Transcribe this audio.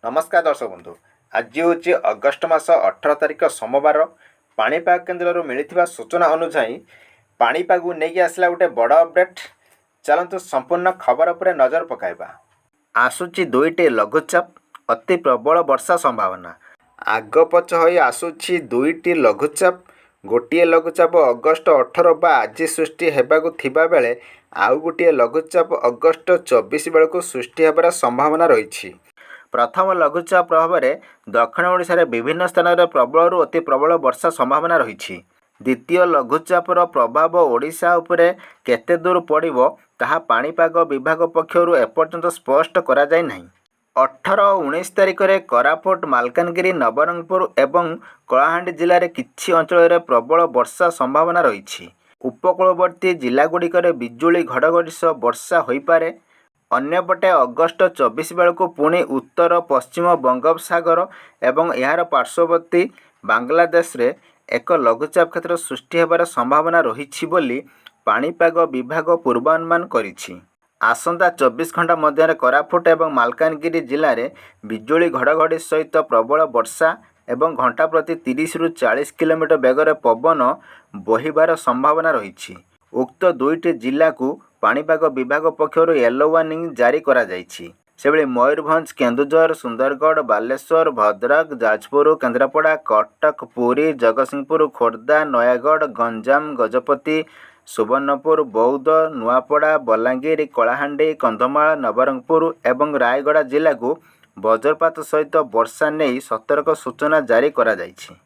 नमस्कार दर्शक बंधु। आज हूँ अगस्ट मास 18 तारिख सोमवार। पाणीपाग केन्द्र मिलता सूचना अनुसार पाणीपाग नहीं आसला गोटे बड़ अपडेट। चलतु संपूर्ण खबर पर नजर पकाइबा। आसुची दुईटी लघुचाप, अति प्रबल वर्षा संभावना। आग पछ होई आसुची दुईटी लघुचाप। गोटे लघुचाप अगस्ट 18 बा आज सृष्टि हेबाकु थिबा बेले आउ गोटे लघुचाप अगस्ट 24 बेलू सृष्टि हेबार संभावना रही। प्रथम लघुचाप प्रभाव में दक्षिण ओडिशा रे विभिन्न स्थान में प्रबल अति प्रबल वर्षा संभावना रही। द्वितीय लघुचापर प्रभाव ओडिशा उपरे केते दूर पड़िबो ताहा पाणीपाग विभाग पक्षरु एपर्यंत स्पष्ट करा जाय नाही। 18-19 तारिख में कोरापुट, मालकानगिरी, नवरंगपुर एवं कलाहांडी जिले में किछि अंचल में प्रबल वर्षा संभावना रही। उपकूलवर्ती जिलागुड़िक बिजुली घड़घड़ी सह वर्षा हो पारे। अन्यपटे अगस्ट 24 बेलू पुणी उत्तर पश्चिम बंगोपसागर एवं यार पार्श्ववर्ती बांग्लादेश रे एक लघुचाप क्षेत्र सृष्टि होबार संभावना रही बोली पाणीपाग विभाग पूर्वानुमान करिछि। आसंता 24 घंटा मध्य कोरापुट एवं मालकानगिरी जिले में बिजुली घड़घड़ी सहित प्रबल वर्षा एवं घंटा प्रति 30 ରୁ 40 किलोमीटर बेगर पवन बहिबार संभावना रही। उक्त दुईटी जिला को पाणीपाग विभाग पक्षर येलो वार्निंग जारी करा जायछि। सेबळे मयूरभंज, केन्दुझर, सुंदरगढ़, बालेश्वर, भद्रक, जाजपुर, केन्द्रापड़ा, कटक, पुरी, जगतसिंहपुर, खोर्धा, नयागढ़, गंजाम, गजपति, सुवर्णपुर, बौद्ध, नुआपड़ा, बलांगीर, कलाहांडी, कंधमाल, नवरंगपुर एवं रायगड़ा जिला को वज्रपात सहित वर्षा नहीं सतर्क सूचना जारी करा जायछि।